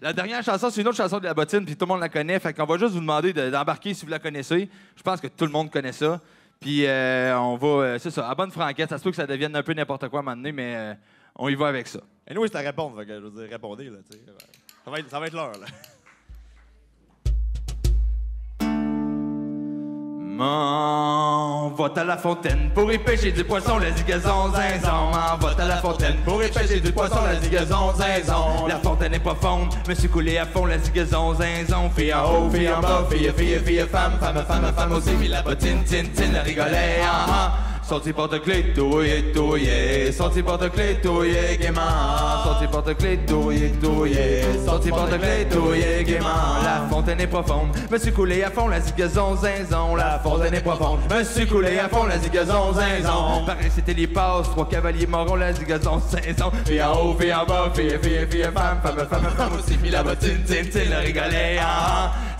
La dernière chanson, c'est une autre chanson de La Bottine, puis tout le monde la connaît. Fait qu'on va juste vous demander d'embarquer si vous la connaissez. Je pense que tout le monde connaît ça. Puis on va, c'est ça, à bonne franquette. Ça se peut que ça devienne un peu n'importe quoi à un moment donné, mais on y va avec ça. Et nous, c'est à répondre. Fait que, je veux dire, répondez, là, tu sais. Ça va être l'heure, là. M'en va à la fontaine pour y pêcher du poisson, la zigazon zinzon. M'en va à la fontaine pour y pêcher du poisson, la zigazon zinzon. La fontaine est profonde, me suis coulé à fond, la zigazon zinzon. Fille en haut, fille en bas, fille, femme, femme aussi. Puis la bottine, la rigolait, Sorti porte-clés, touillé, sorti porte-clés, touillé, gaiement. Sorti porte-clés, touillé, sorti porte-clés, touillé, gaiement. La fontaine est profonde, me suis coulé à fond, la zigazon zinzon. La fontaine est profonde, me suis coulé à fond, la zigazon zinzon. Pareil, c'était les passes, 3 cavaliers morons, la zigazon zinzon. Fille en haut, fille en bas, fille, femme aussi. Puis la bottine, la rigolait,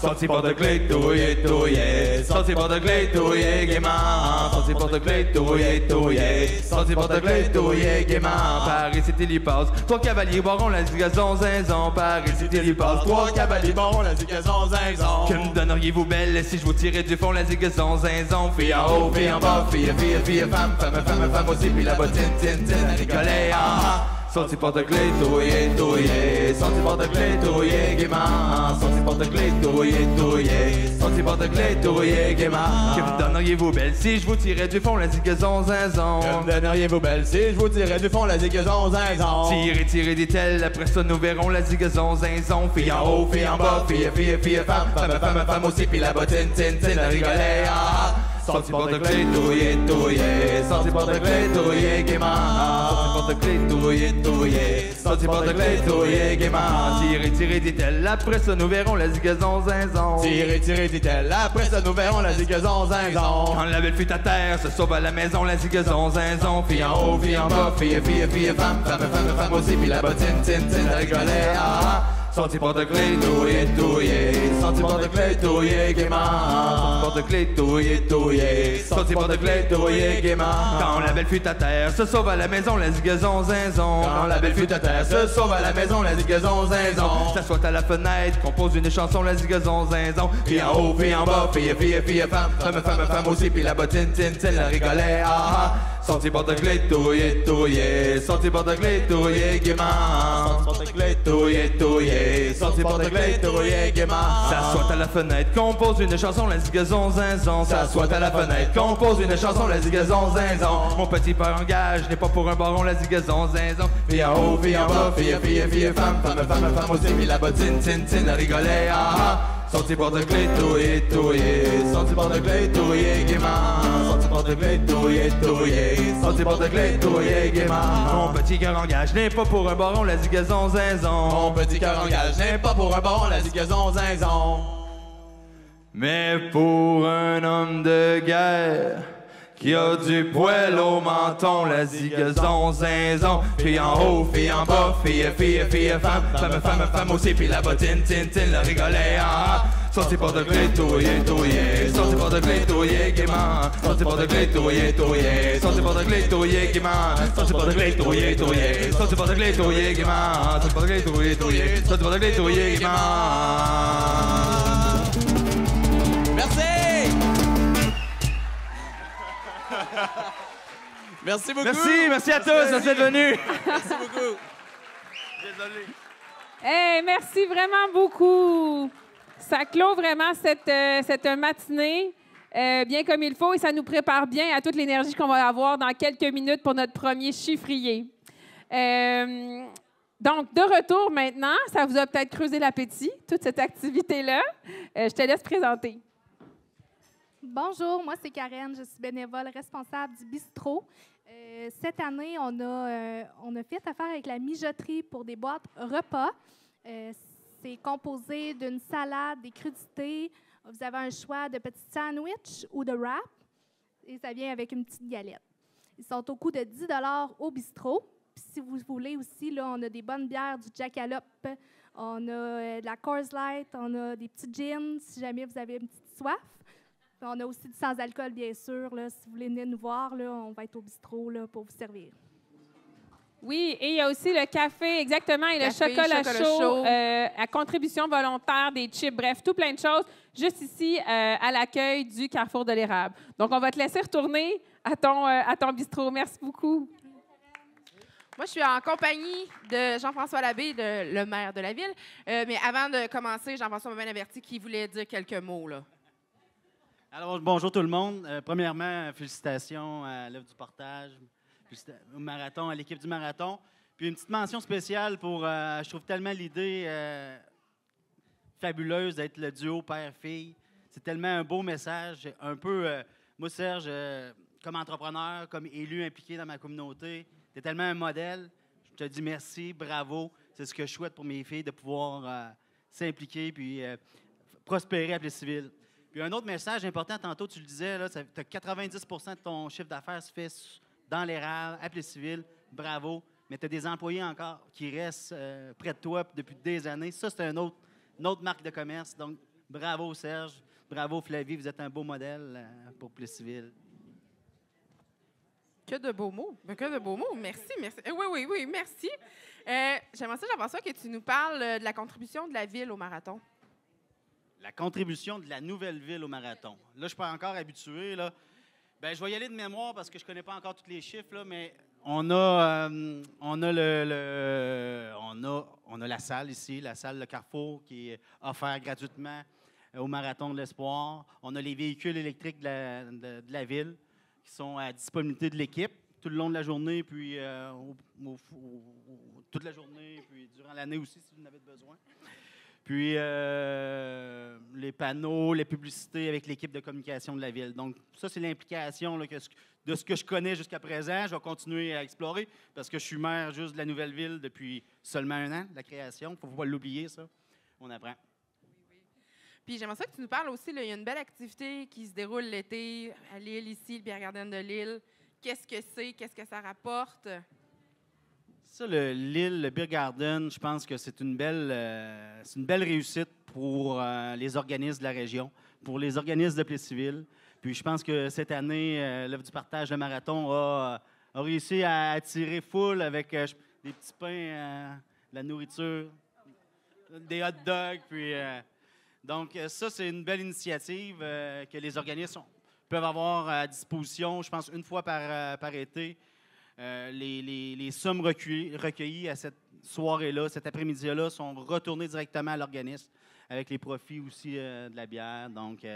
Sorti porte-clés, touillé, sorti porte-clés, touillé, gaiement. Sorti porte-clés, touillé, sorti porte-clés, touillé, gaiement. Paris, c'était les passes, 3 cavaliers barons, la zigazon zinzon. Paris, c'était les passes, 3 cavaliers barons, la zigazon zinzon. Que me donneriez-vous belle si je vous tirais du fond, la zigazon zinzon. Fille en haut, fille en bas, fille, femme aussi. Puis la bottine, la rigolait, Sorti porte-clés, touillé, sorti porte-clés, touillé, gaiement. Sorti porte-clés, touillé, sorti porte-clés, touillé, gaiement. Que me donneriez-vous belle si je vous tirais du fond, la zigazon zinzon. Que me donneriez-vous belle si je vous tirais du fond, la zigazon zinzon. Tirez, dit-elle, après ça nous verrons la zigazon zinzon. Fille en haut, fille en bas, fille, femme aussi. Puis la bottine, la rigolait, Sorti porte-clés, touillé, sorti porte-clés, touillé, gaiement. Sorti porte-clés, touillé, sorti porte-clés, touillé, gaiement. Tirez, dit-elle, après ça nous verrons la zigazon zinzon. Tirez, dit-elle, après ça nous verrons la zigazon zinzon. Quand la belle fut à terre, se sauve à la maison, la zigazon zinzon. Fille en haut, fille en bas, fille, femme aussi. Puis la bottine, la rigolait, Sorti porte-clés, touillé, sorti porte-clés, touillé, gaiement. Sorti porte-clés, touillé, sorti porte-clés, touillé, gaiement. Quand la belle fut à terre, se sauve à la maison, la zigazon zinzon. Quand la belle fut à terre, se sauve à la maison, la zigazon zinzon. S'assoit à la fenêtre, compose une chanson, la zigazon zinzon. Fille en haut, fille en bas, fille, femme aussi. Puis la bottine, la rigolait, Sorti porte-clés, touillé, sorti porte-clés, touillé, gaiement. Sorti porte-clés, touillé, sorti porte-clés, touillé, gaiement. S'assoit à la fenêtre, compose une chanson, la zigazon zinzon. S'assoit à la fenêtre, compose une chanson, la zigazon zinzon. Mon petit père engage, n'est pas pour un baron, la zigazon zinzon. Fille en haut, fille en bas, fille, femme aussi. Puis la bottine, la rigolait, Sorti porte-clés, touillé, sorti porte-clés, touillé, gaiement. Sorti porte-clés, touillé, sorti porte-clés, touillé, gaiement. Mon petit cœur engage n'est pas pour un baron, la zigazon zinzon. Mon petit cœur engage n'est pas pour un baron, la zigazon zinzon. Mais pour un homme de guerre qui a du poil au menton, la zigazon zinzon. Fille en haut, fille en bas, fille, femme aussi. Puis la bottine, la rigolait, Sorti porte-clés, touillé, sorti porte-clés, touillé, gaiement. Sorti porte-clés, touillé, sorti porte-clés, touillé, gaiement. Sorti porte-clés, touillé, sorti porte-clés, touillé, gaiement. Sorti porte-clés, touillé, sorti porte-clés, touillé, gaiement. Merci! Merci beaucoup! Merci à tous, merci d'être venus. Merci beaucoup! Désolé. Hey, merci vraiment beaucoup. Ça clôt vraiment cette matinée bien comme il faut et ça nous prépare bien à toute l'énergie qu'on va avoir dans quelques minutes pour notre premier chiffrier. Donc, de retour maintenant, ça vous a peut-être creusé l'appétit, toute cette activité-là. Je te laisse présenter. Bonjour, moi c'est Karen, je suis bénévole responsable du bistrot. Cette année, on a fait affaire avec la mijoterie pour des boîtes repas. C'est composé d'une salade, des crudités. Vous avez un choix de petits sandwichs ou de wrap. Et ça vient avec une petite galette. Ils sont au coût de 10 $ au bistrot. Puis si vous voulez aussi, là, on a des bonnes bières, du Jackalope. On a de la Coors Light. On a des petits gins, si jamais vous avez une petite soif. Puis on a aussi du sans-alcool, bien sûr. Là, si vous voulez venir nous voir, là, on va être au bistrot là, pour vous servir. Oui, et il y a aussi le café, exactement, et le Café, chocolat chocolat chaud, chaud. à contribution volontaire, des chips, bref, tout plein de choses, juste ici, à l'accueil du Carrefour de l'Érable. Donc, on va te laisser retourner à ton bistrot. Merci beaucoup. Moi, je suis en compagnie de Jean-François Labbé, le maire de la ville. Mais avant de commencer, Jean-François m'a bien averti qu'il voulait dire quelques mots, là. Alors, bonjour tout le monde. Premièrement, félicitations à l'œuvre du portage, au marathon, à l'équipe du marathon. Puis une petite mention spéciale pour, je trouve tellement l'idée fabuleuse d'être le duo père-fille. C'est tellement un beau message. Un peu, moi, Serge, comme entrepreneur, comme élu impliqué dans ma communauté, tu es tellement un modèle. Je te dis merci, bravo. C'est ce que je souhaite pour mes filles, de pouvoir s'impliquer puis prospérer à Plessisville. Puis un autre message important, tantôt, tu le disais, tu as 90 de ton chiffre d'affaires se fait dans l'Érable, à Plessisville. Bravo. Mais tu as des employés encore qui restent près de toi depuis des années. Ça, c'est une autre marque de commerce. Donc, bravo, Serge. Bravo, Flavie. Vous êtes un beau modèle pour Plessisville. Que de beaux mots. Que de beaux mots. Merci, merci. Oui, merci. J'aimerais ça, Jean-François, que tu nous parles de la contribution de la ville au marathon. La contribution de la nouvelle ville au marathon. Là, je ne suis pas encore habitué. Là. Bien, je vais y aller de mémoire parce que je ne connais pas encore tous les chiffres, là, mais on a la salle ici, la salle Le Carrefour, qui est offerte gratuitement au Marathon de l'Espoir. On a les véhicules électriques de la ville qui sont à disponibilité de l'équipe tout le long de la journée, puis toute la journée, puis durant l'année aussi, si vous en avez besoin. Puis les panneaux, les publicités avec l'équipe de communication de la ville. Donc, ça, c'est l'implication là, de ce que je connais jusqu'à présent. Je vais continuer à explorer parce que je suis maire juste de la nouvelle ville depuis seulement 1 an, de la création. Il ne faut pas l'oublier, ça. On apprend. Oui. Puis j'aimerais ça que tu nous parles aussi, il y a une belle activité qui se déroule l'été à Lille, ici, le Beer Garden de Lille. Qu'est-ce que c'est? Qu'est-ce que ça rapporte? Ça, le Beer Garden, je pense que c'est une belle réussite pour les organismes de la région, pour les organismes de Plessisville. Puis je pense que cette année, l'œuvre du partage de marathon a réussi à attirer foule avec des petits pains, de la nourriture, des hot dogs. Puis, donc ça, c'est une belle initiative que les organismes peuvent avoir à disposition, je pense, une fois par été. Les sommes recueillies à cette soirée-là, cet après-midi-là, sont retournées directement à l'organisme avec les profits aussi de la bière. Donc,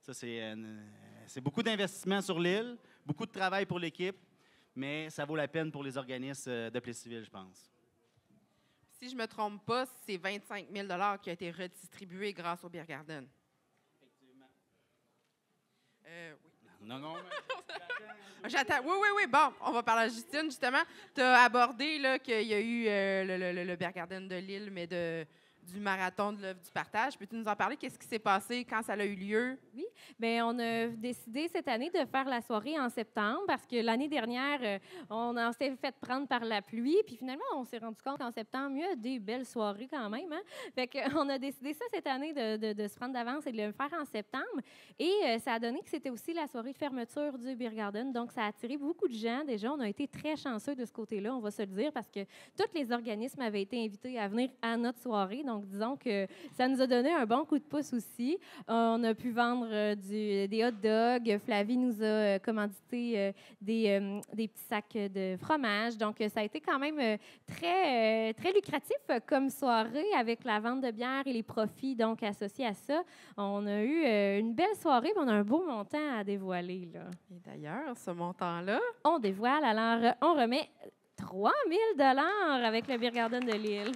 ça, c'est beaucoup d'investissement sur l'île, beaucoup de travail pour l'équipe, mais ça vaut la peine pour les organismes de Plessisville, je pense. Si je ne me trompe pas, c'est 25 000 qui a été redistribué grâce au Beer Garden. Effectivement. Oui. Non. J'attends. Oui. Bon, on va parler à Justine, justement. Tu as abordé qu'il y a eu le Beer Garden de Lille, mais du marathon de l'œuvre du partage. Peux-tu nous en parler? Qu'est-ce qui s'est passé quand ça a eu lieu? Oui, bien, on a décidé cette année de faire la soirée en septembre parce que l'année dernière, on s'est fait prendre par la pluie. Puis finalement, on s'est rendu compte qu'en septembre, il y a des belles soirées quand même. Hein? Fait qu'on a décidé ça cette année de se prendre d'avance et de le faire en septembre. Et ça a donné que c'était aussi la soirée de fermeture du Beer Garden. Donc, ça a attiré beaucoup de gens. Déjà, on a été très chanceux de ce côté-là, on va se le dire, parce que tous les organismes avaient été invités à venir à notre soirée. Donc, disons que ça nous a donné un bon coup de pouce aussi. On a pu vendre des hot dogs. Flavie nous a commandité des petits sacs de fromage. Donc, ça a été quand même très lucratif comme soirée avec la vente de bière et les profits donc associés à ça. On a eu une belle soirée, mais on a un beau montant à dévoiler, là. Et d'ailleurs, ce montant-là... On dévoile, alors on remet 3 000 $ avec le Beer Garden de Lille.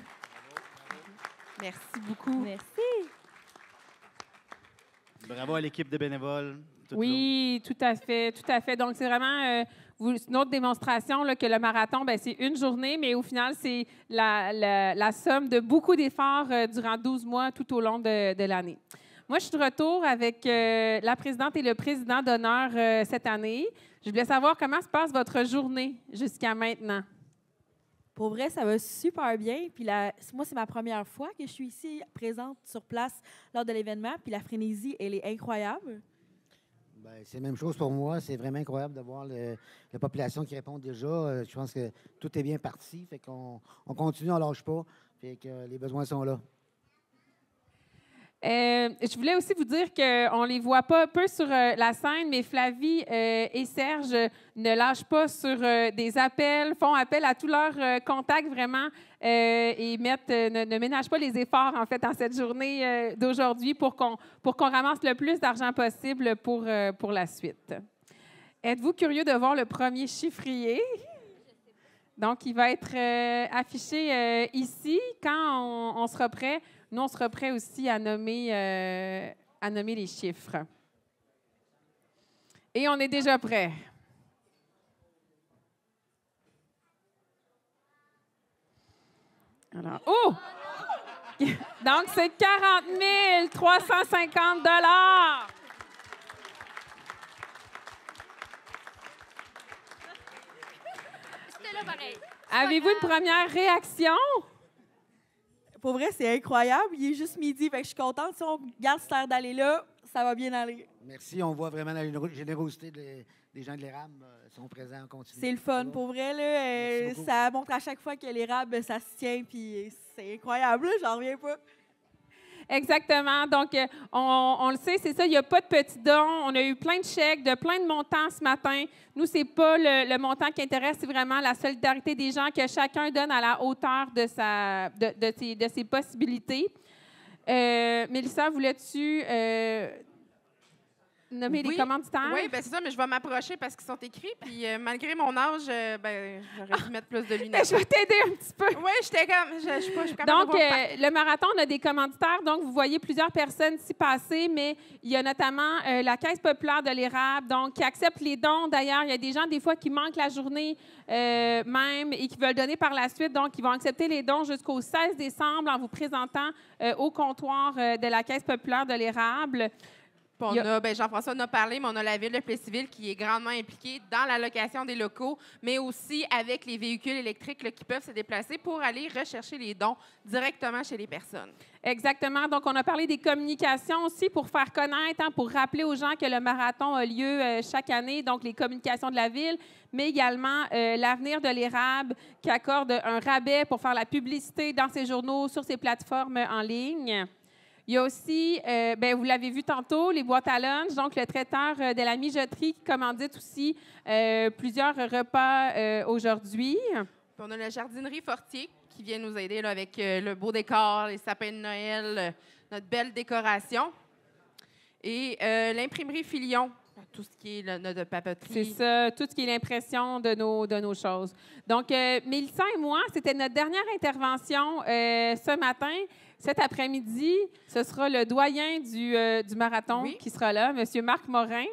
Merci beaucoup. Merci. Bravo à l'équipe de bénévoles. Oui, tout à fait. Donc, c'est vraiment une autre démonstration là, que le marathon, c'est une journée, mais au final, c'est la somme de beaucoup d'efforts durant 12 mois tout au long de l'année. Moi, je suis de retour avec la présidente et le président d'honneur cette année. Je voulais savoir comment se passe votre journée jusqu'à maintenant. Pour vrai, ça va super bien. Puis moi, c'est ma première fois que je suis ici, présente sur place lors de l'événement. Puis la frénésie, elle est incroyable. Ben, c'est la même chose pour moi. C'est vraiment incroyable de voir la population qui répond déjà. Je pense que tout est bien parti. Fait qu'on continue, on ne lâche pas. Fait que les besoins sont là. Je voulais aussi vous dire qu'on ne les voit pas peu sur la scène, mais Flavie et Serge ne lâchent pas sur des appels, font appel à tous leurs contacts vraiment et ne ménagent pas les efforts en fait en cette journée d'aujourd'hui pour qu'on ramasse le plus d'argent possible pour la suite. Êtes-vous curieux de voir le premier chiffrier? Donc, il va être affiché ici quand on sera prêt. Nous, on sera prêts aussi à nommer les chiffres. Et on est déjà prêts. Alors, oh! Donc, c'est 40 350 $. C'était là pareil. Avez-vous une première réaction? Pour vrai, c'est incroyable. Il est juste midi, fait que je suis contente. Si on garde cet air d'aller là, ça va bien aller. Merci. On voit vraiment la générosité des gens de l'érable sont présents en continu. C'est le fun. Pour vrai, là, ça montre à chaque fois que l'érable, ça se tient, puis c'est incroyable. Là, j'en reviens pas. Exactement. Donc, on le sait, c'est ça, il n'y a pas de petits dons. On a eu plein de chèques, de plein de montants ce matin. Nous, ce n'est pas le montant qui intéresse, c'est vraiment la solidarité des gens que chacun donne à la hauteur de ses possibilités. Mélissa, voulais-tu nommer les commanditaires? Oui, bien c'est ça, mais je vais m'approcher parce qu'ils sont écrits. Puis malgré mon âge, j'aurais dû mettre plus de lunettes. Je vais t'aider un petit peu. Oui, j'étais comme. Je suis pas capable Donc, de voir partout. le marathon, on a des commanditaires. Donc, vous voyez plusieurs personnes s'y passer, mais il y a notamment la Caisse populaire de l'érable, donc qui accepte les dons. D'ailleurs, il y a des gens, des fois, qui manquent la journée même et qui veulent donner par la suite. Donc, ils vont accepter les dons jusqu'au 16 décembre en vous présentant au comptoir de la Caisse populaire de l'érable. Jean-François en a parlé, mais on a la Ville de Plessisville qui est grandement impliquée dans la location des locaux, mais aussi avec les véhicules électriques là, qui peuvent se déplacer pour aller rechercher les dons directement chez les personnes. Exactement. Donc, on a parlé des communications aussi pour faire connaître, pour rappeler aux gens que le marathon a lieu chaque année, donc les communications de la Ville, mais également l'Avenir de l'érable qui accorde un rabais pour faire la publicité dans ses journaux, sur ses plateformes en ligne. Il y a aussi, vous l'avez vu tantôt, les boîtes à lunch, donc le traiteur de la mijoterie qui commandite aussi plusieurs repas aujourd'hui. Puis on a la jardinerie Fortier qui vient nous aider là, avec le beau décor, les sapins de Noël, notre belle décoration. Et l'imprimerie Filion, tout ce qui est notre papeterie. C'est ça, tout ce qui est l'impression de nos choses. Donc, Mélissa et moi, c'était notre dernière intervention ce matin. Cet après-midi, ce sera le doyen du marathon qui sera là, M. Marc Morin.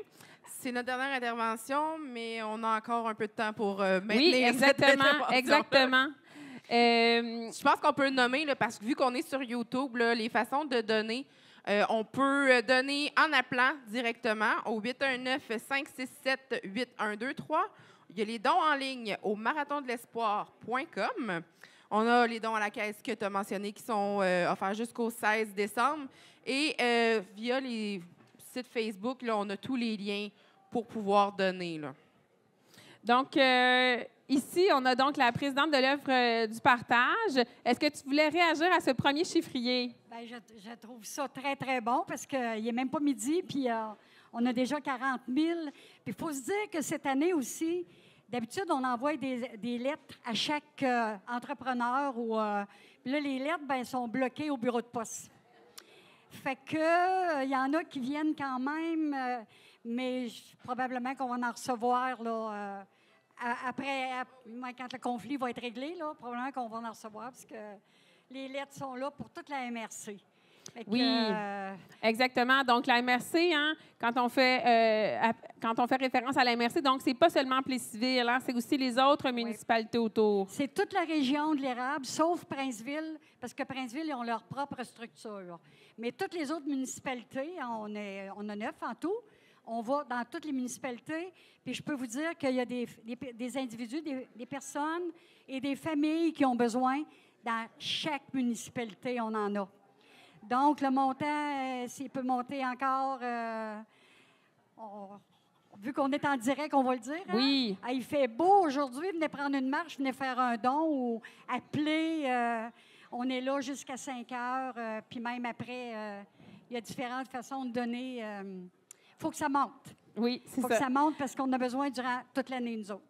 C'est notre dernière intervention, mais on a encore un peu de temps pour maintenir exactement. Je pense qu'on peut le nommer, là, parce que vu qu'on est sur YouTube, là, les façons de donner, on peut donner en appelant directement au 819-567-8123. Il y a les dons en ligne au marathondelespoir.com. On a les dons à la caisse que tu as mentionnés qui sont offerts jusqu'au 16 décembre. Et via les sites Facebook, là, on a tous les liens pour pouvoir donner. Là. Donc, ici, on a donc la présidente de l'œuvre du partage. Est-ce que tu voulais réagir à ce premier chiffrier? Bien, je trouve ça très, très bon parce qu'il n'est même pas midi, puis on a déjà 40 000. Puis il faut se dire que cette année aussi, d'habitude, on envoie des lettres à chaque entrepreneur. Puis là, les lettres sont bloquées au bureau de poste. Fait que il y en a qui viennent quand même, mais probablement qu'on va en recevoir là, après, quand le conflit va être réglé, là, probablement qu'on va en recevoir parce que les lettres sont là pour toute la MRC. Exactement. Donc, la MRC, quand on fait référence à la MRC, donc c'est pas seulement Plessisville, c'est aussi les autres municipalités autour. C'est toute la région de l'érable, sauf Princeville, parce que Princeville, ils ont leur propre structure. Mais toutes les autres municipalités, on a 9 en tout, on va dans toutes les municipalités, puis je peux vous dire qu'il y a des individus, des personnes et des familles qui ont besoin. Dans chaque municipalité, on en a. Donc, le montant, s'il peut monter encore, vu qu'on est en direct, on va le dire. Hein? Oui. Il fait beau aujourd'hui. Venez prendre une marche, venez faire un don ou appeler. On est là jusqu'à 5 heures. Puis même après, il y a différentes façons de donner. Il faut que ça monte. Oui, c'est ça. Il faut que ça monte parce qu'on a besoin durant toute l'année, nous autres.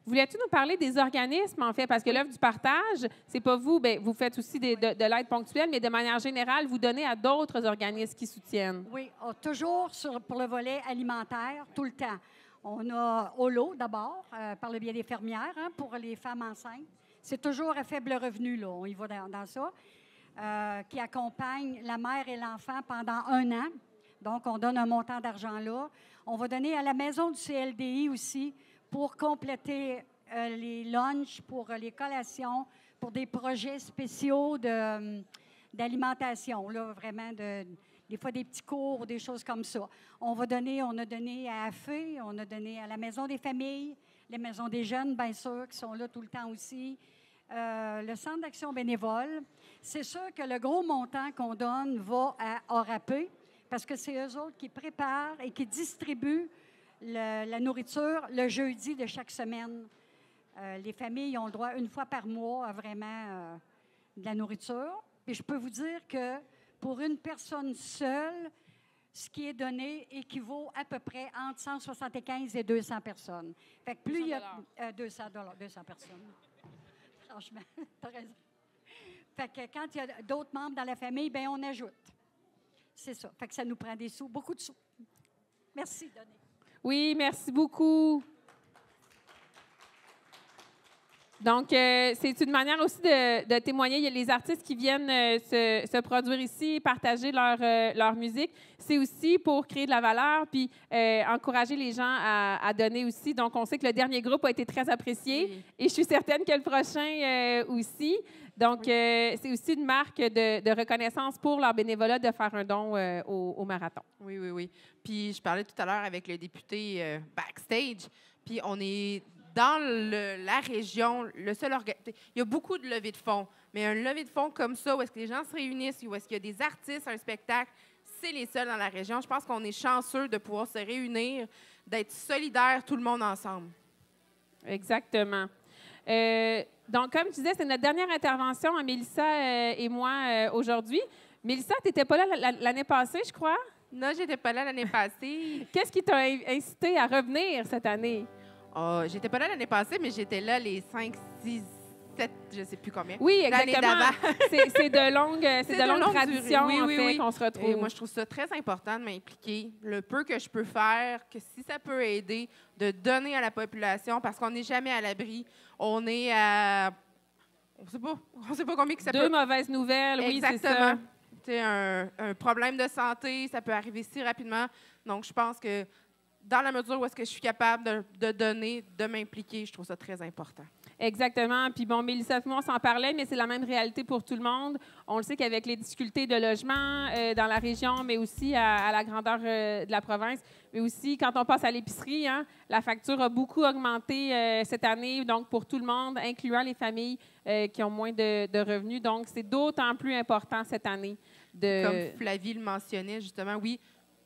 Voulais-tu nous parler des organismes, en fait? Parce que l'œuvre du partage, c'est pas vous, bien, vous faites aussi de l'aide ponctuelle, mais de manière générale, vous donnez à d'autres organismes qui soutiennent. Oui, toujours pour le volet alimentaire, tout le temps. On a Holo, d'abord, par le biais des fermières, hein, pour les femmes enceintes. C'est toujours à faible revenu, là, on y va dans ça, qui accompagne la mère et l'enfant pendant 1 an. Donc, on donne un montant d'argent là. On va donner à la maison du CLDI aussi pour compléter les lunchs, pour les collations, pour des projets spéciaux d'alimentation, là, vraiment, des fois des petits cours ou des choses comme ça. On a donné à AFE, on a donné à la Maison des familles, les maisons des jeunes, bien sûr, qui sont là tout le temps aussi, le Centre d'action bénévole. C'est sûr que le gros montant qu'on donne va à ORAPE, parce que c'est eux autres qui préparent et qui distribuent la nourriture le jeudi de chaque semaine. Les familles ont le droit 1 fois par mois à vraiment de la nourriture. Et je peux vous dire que pour une personne seule, ce qui est donné équivaut à peu près entre 175 et 200 personnes. Fait que plus il y a 200 personnes. Franchement, tu as raison. Fait que quand il y a d'autres membres dans la famille, bien, on ajoute. C'est ça. Fait que ça nous prend des sous, beaucoup de sous. Merci, Denis. Oui, merci beaucoup. Donc, c'est une manière aussi de témoigner. Il y a les artistes qui viennent se produire ici, partager leur musique. C'est aussi pour créer de la valeur puis encourager les gens à donner aussi. Donc, on sait que le dernier groupe a été très apprécié et je suis certaine que le prochain aussi. Donc, c'est aussi une marque de reconnaissance pour leur bénévolat de faire un don au marathon. Oui, oui, oui. Puis, je parlais tout à l'heure avec le député backstage, puis on est dans la région, le seul il y a beaucoup de levées de fonds, mais un levée de fonds comme ça, où est-ce que les gens se réunissent, où est-ce qu'il y a des artistes, un spectacle, c'est les seuls dans la région. Je pense qu'on est chanceux de pouvoir se réunir, d'être solidaires, tout le monde ensemble. Exactement. Donc, comme je disais, c'est notre dernière intervention à Mélissa et moi aujourd'hui. Mélissa, tu n'étais pas là l'année passée, je crois? Non, je n'étais pas là l'année passée. Qu'est-ce qui t'a incité à revenir cette année? J'étais pas là l'année passée, mais j'étais là les 5, 6, 7, je ne sais plus combien. Oui, exactement. C'est de longues traditions, oui, qu'on se retrouve. Et moi, je trouve ça très important de m'impliquer. Le peu que je peux faire, que si ça peut aider, de donner à la population, parce qu'on n'est jamais à l'abri. On est à... On ne sait pas combien que ça peut... 2 mauvaises nouvelles, oui, c'est ça. Exactement. Un problème de santé, ça peut arriver si rapidement. Donc, je pense que dans la mesure où est-ce que je suis capable de donner, de m'impliquer, je trouve ça très important. Exactement. Puis bon, Mélissa, moi, on s'en parlait, mais c'est la même réalité pour tout le monde. On le sait qu'avec les difficultés de logement dans la région, mais aussi à la grandeur de la province, mais aussi quand on passe à l'épicerie, hein, la facture a beaucoup augmenté cette année, donc pour tout le monde, incluant les familles qui ont moins de revenus. Donc, c'est d'autant plus important cette année. Comme Flavie le mentionnait, justement, oui,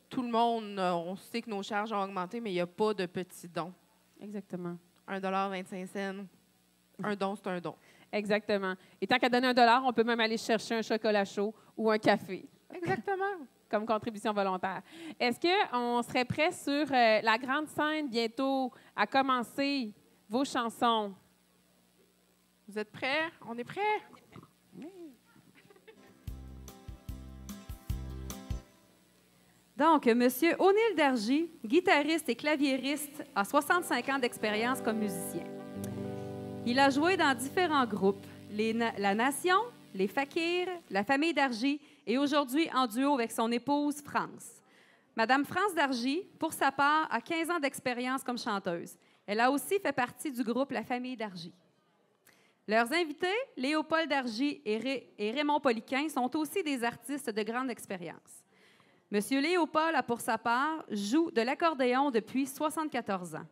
tout le monde, on sait que nos charges ont augmenté, mais il n'y a pas de petits dons. Exactement. 1,25 $. Un don, c'est un don. Exactement. Et tant qu'à donner $1, on peut même aller chercher un chocolat chaud ou un café. Exactement. Comme contribution volontaire. Est-ce qu'on serait prêt sur la grande scène bientôt à commencer vos chansons? Vous êtes prêts? On est prêts? Oui. Donc, M. O'Neill Dargy, guitariste et claviériste, a 65 ans d'expérience comme musicien. Il a joué dans différents groupes, La Nation, les Fakirs, la famille Dargy et aujourd'hui en duo avec son épouse France. Madame France Dargy, pour sa part, a 15 ans d'expérience comme chanteuse. Elle a aussi fait partie du groupe La famille Dargy. Leurs invités, Léopold Dargy et Raymond Poliquin, sont aussi des artistes de grande expérience. Monsieur Léopold, a pour sa part, joue de l'accordéon depuis 74 ans.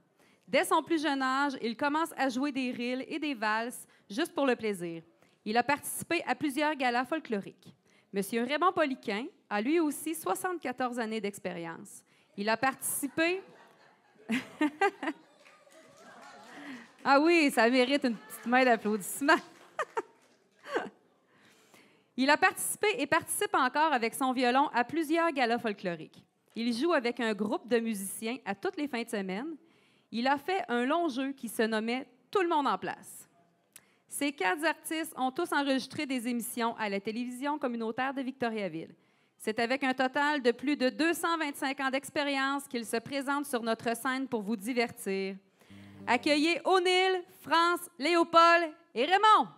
Dès son plus jeune âge, il commence à jouer des rilles et des valses juste pour le plaisir. Il a participé à plusieurs galas folkloriques. Monsieur Raymond Poliquin a lui aussi 74 années d'expérience. Il a participé... Ah oui, ça mérite une petite main d'applaudissement. Il a participé et participe encore avec son violon à plusieurs galas folkloriques. Il joue avec un groupe de musiciens à toutes les fins de semaine. Il a fait un long jeu qui se nommait « Tout le monde en place ». Ces 4 artistes ont tous enregistré des émissions à la télévision communautaire de Victoriaville. C'est avec un total de plus de 225 ans d'expérience qu'ils se présentent sur notre scène pour vous divertir. Accueillez O'Neill, France, Léopold et Raymond.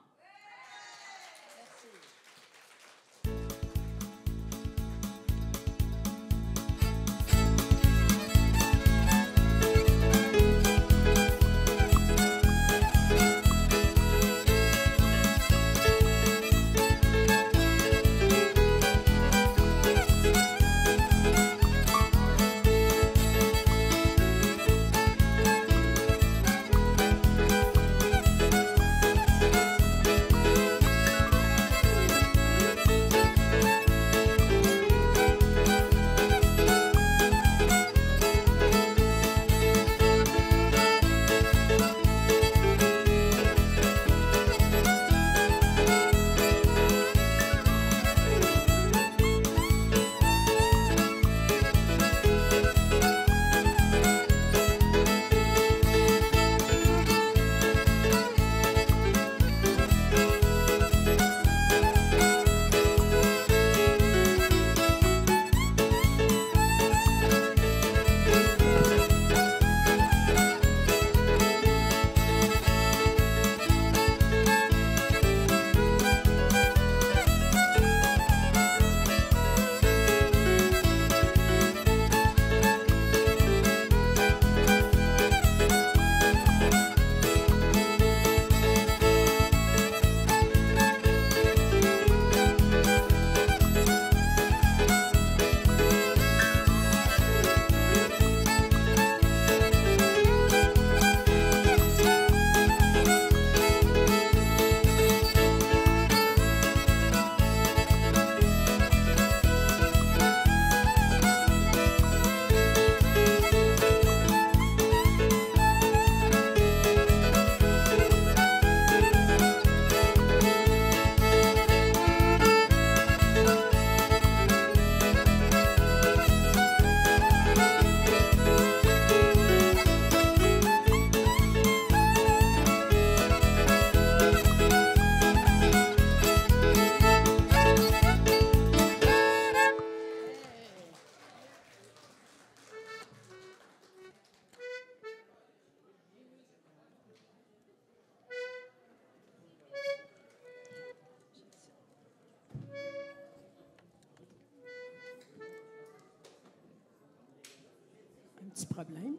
Petit problème.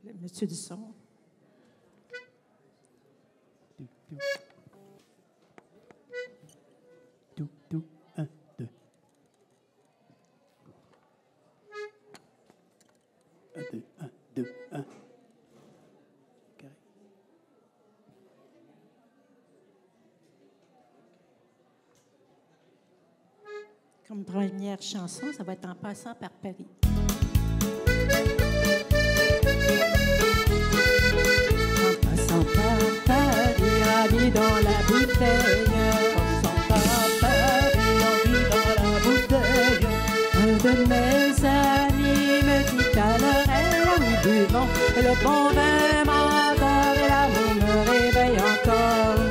Le monsieur du son. Tout, 1, 2. 1, 2, 1, 2, 1. Comme première chanson, ça va être En passant par Paris. En passant par Paris, on vit dans la bouteille. En passant par Paris, on vit dans la bouteille. Un de mes amis me dit à l'oreille, oui, buvons le bon vin m'endort et l'amour me réveille encore.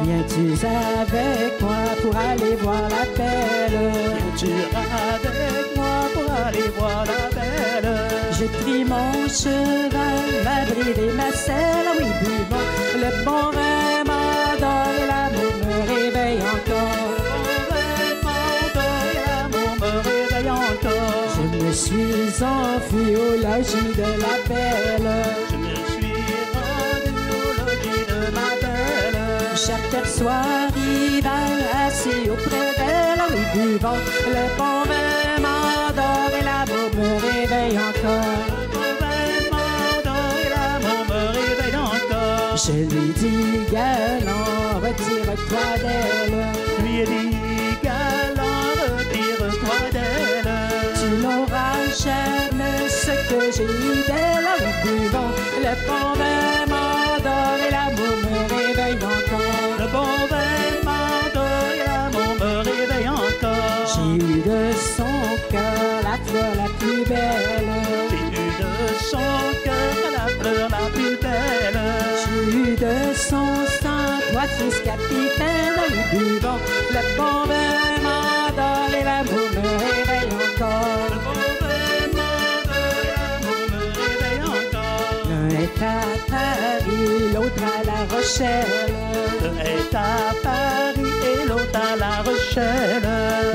Viens-tu avec moi pour aller voir la belle? Viens-tu avec moi pour aller voir la belle? J'ai pris mon cheval, ma bride et ma selle. Oui, buvons le bon vin m'endort et l'amour me réveille encore. Le bon vin m'endort et l'amour me réveille encore. Je me suis enfui au logis de la belle. Je me suis rendu au logis de ma belle. J'aperçois Rival assis auprès d'elle. Oui, buvons le bon vin m'endort et l'amour me réveille encore. Le bon vin m'endort et l'amour me réveille encore. Je lui dis galant, retire-toi d'elle. Lui ai dit galant, retire-toi d'elle. Tu n'auras jamais ce que j'ai eu d'elle. En buvant le bon vin m'endort et l'amour me réveille encore. Le bon vin m'endort et l'amour me réveille encore. J'ai eu de son cœur la fleur la plus belle. J'ai eu de son cœur la fleur la plus belle. J'ai eu de son sang, toi fils capitaine. En buvant le bon vin m'endort et l'amour me réveille encore. Le bon vin m'endort et l'amour me réveille encore. L'un est à Paris, l'autre à La Rochelle. L'un est à Paris et l'autre à La Rochelle.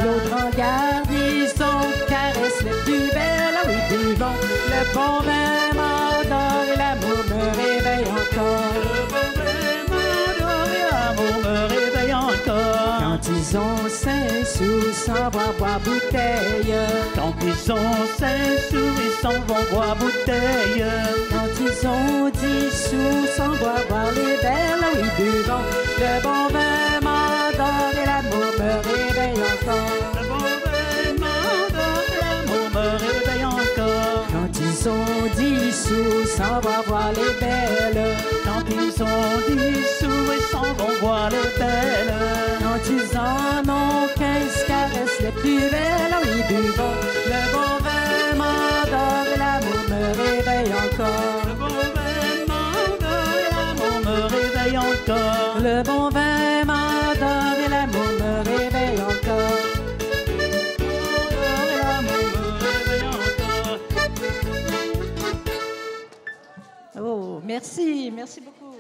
L'autre en garnison caresse le plus bel. Ah oui, buvons le bon vin m'endort et l'amour me réveille encore. Le bon vin m'endort et l'amour me réveille encore. Quand ils ont 5 sous sans boire bouteille. Quand ils ont 5 sous, ils s'en vont boire bouteille. Quand ils ont 10 sous sans boire les belles. Ah oui, buvons le bon vin m'endort et l'amour me réveille encore. Le bon vin m'endort et l'amour me réveille encore. Quand ils ont 10 sous sans boire les belles. Quand ils ont 10 sous, ils s'en vont boire les belles. Quand ils en ont 15 caresses les plus belles. Ah oui, buvons le bon vin m'endort et l'amour me réveille encore. Le bon vin m'endort et l'amour me réveille encore. Le bon vin m'endort et l'amour me réveille encore. Et l'amour me réveille encore. Oh, merci beaucoup.